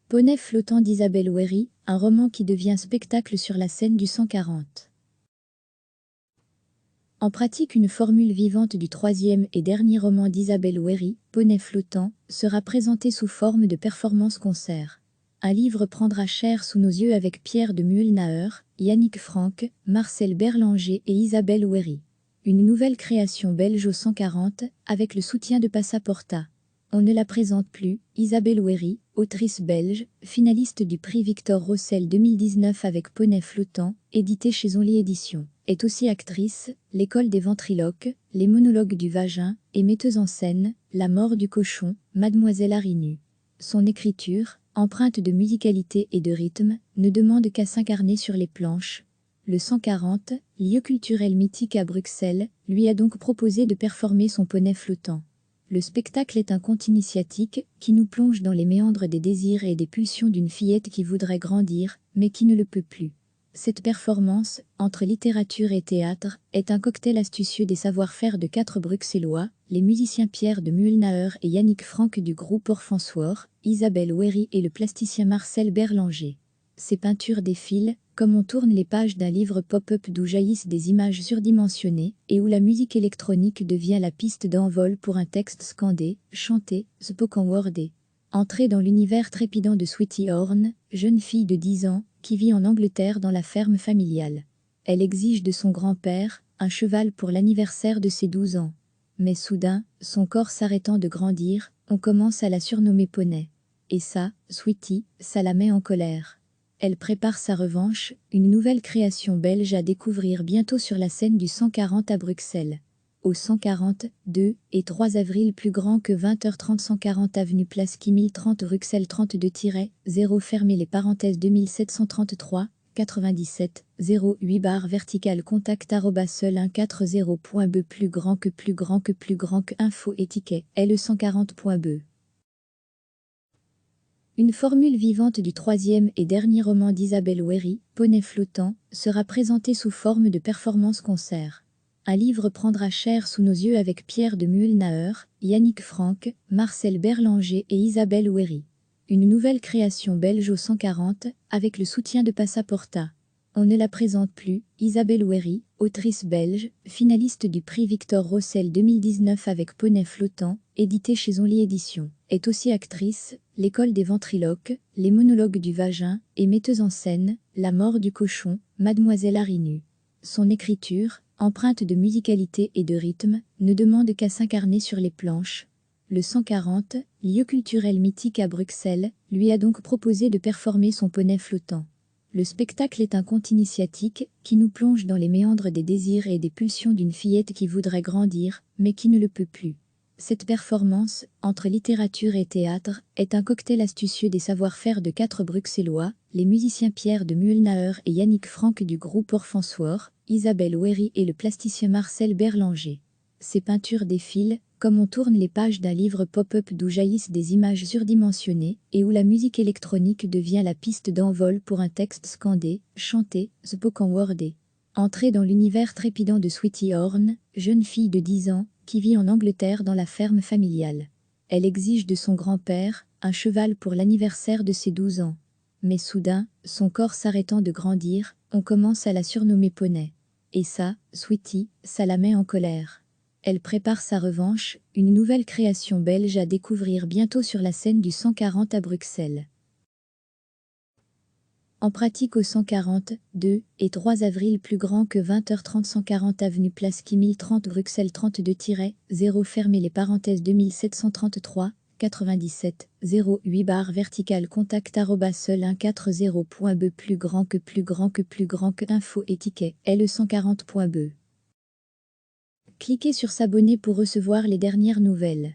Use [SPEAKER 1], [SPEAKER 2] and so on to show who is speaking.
[SPEAKER 1] Poney flottant d'Isabelle Wéry, un roman qui devient spectacle sur la scène du 140. En pratique, une formule vivante du troisième et dernier roman d'Isabelle Wéry, Poney flottant, sera présentée sous forme de performance-concert. Un livre prendra chair sous nos yeux avec Pierre de Muhlnaer, Yannick Franck, Marcel Berlanger et Isabelle Wéry. Une nouvelle création belge au 140, avec le soutien de Passaporta. On ne la présente plus, Isabelle Wéry, autrice belge, finaliste du prix Victor Rossel 2019 avec Poney flottant, édité chez Only Éditions, est aussi actrice, L'école des ventriloques, Les monologues du vagin, et metteuse en scène, La mort du cochon, Mademoiselle Harry. Son écriture, empreinte de musicalité et de rythme, ne demande qu'à s'incarner sur les planches. Le 140, lieu culturel mythique à Bruxelles, lui a donc proposé de performer son Poney flottant. Le spectacle est un conte initiatique qui nous plonge dans les méandres des désirs et des pulsions d'une fillette qui voudrait grandir, mais qui ne le peut plus. Cette performance, entre littérature et théâtre, est un cocktail astucieux des savoir-faire de 4 Bruxellois, les musiciens Pierre de Muhlnaer et Yannick Franck du groupe Orphanswar, Isabelle Wéry et le plasticien Marcel Berlanger. Ces peintures défilent, comme on tourne les pages d'un livre pop-up d'où jaillissent des images surdimensionnées et où la musique électronique devient la piste d'envol pour un texte scandé, chanté, spoken wordé. Entrez dans l'univers trépidant de Sweetie Horn, jeune fille de 10 ans, qui vit en Angleterre dans la ferme familiale. Elle exige de son grand-père un cheval pour l'anniversaire de ses 12 ans. Mais soudain, son corps s'arrêtant de grandir, on commence à la surnommer Poney. Et ça, Sweetie, ça la met en colère. Elle prépare sa revanche, une nouvelle création belge à découvrir bientôt sur la scène du 140 à Bruxelles. Au 140, 2 et 3 avril plus grand que 20h30 140 avenue Place Qui 1030 Bruxelles 32-0 fermez les parenthèses 2733 97 08 barre verticale contact seul 140.be plus grand que info étiquette L140.be. Une formule vivante du troisième et dernier roman d'Isabelle Wéry, Poney flottant, sera présentée sous forme de performance-concert. Un livre prendra chair sous nos yeux avec Pierre de Muhlnaer, Yannick Franck, Marcel Berlanger et Isabelle Wéry. Une nouvelle création belge au 140, avec le soutien de Passaporta. On ne la présente plus, Isabelle Wéry, autrice belge, finaliste du prix Victor Rossel 2019 avec Poney flottant, édité chez Only Éditions, est aussi actrice, L'école des ventriloques, Les monologues du vagin, et metteuse en scène, La mort du cochon, Mademoiselle Harry. Son écriture, empreinte de musicalité et de rythme, ne demande qu'à s'incarner sur les planches. Le 140, lieu culturel mythique à Bruxelles, lui a donc proposé de performer son Poney flottant. Le spectacle est un conte initiatique qui nous plonge dans les méandres des désirs et des pulsions d'une fillette qui voudrait grandir, mais qui ne le peut plus. Cette performance, entre littérature et théâtre, est un cocktail astucieux des savoir-faire de 4 Bruxellois, les musiciens Pierre de Muhlnaer et Yannick Franck du groupe Orphanswar, Isabelle Wéry et le plasticien Marcel Berlanger. Ces peintures défilent, comme on tourne les pages d'un livre pop-up d'où jaillissent des images surdimensionnées et où la musique électronique devient la piste d'envol pour un texte scandé, chanté, spoken wordé. Entrez dans l'univers trépidant de Sweetie Horn, jeune fille de 10 ans, qui vit en Angleterre dans la ferme familiale. Elle exige de son grand-père un cheval pour l'anniversaire de ses 12 ans. Mais soudain, son corps s'arrêtant de grandir, on commence à la surnommer Poney. Et ça, Sweetie, ça la met en colère. Elle prépare sa revanche, une nouvelle création belge à découvrir bientôt sur la scène du 140 à Bruxelles. En pratique au 140, 2 et 3 avril plus grand que 20h30 140 avenue Place Qui 1030 Bruxelles 32-0 fermez les parenthèses 2733 97 08 barre verticale contact seul 140.be plus grand que info étiquette L140.be. Cliquez sur s'abonner pour recevoir les dernières nouvelles.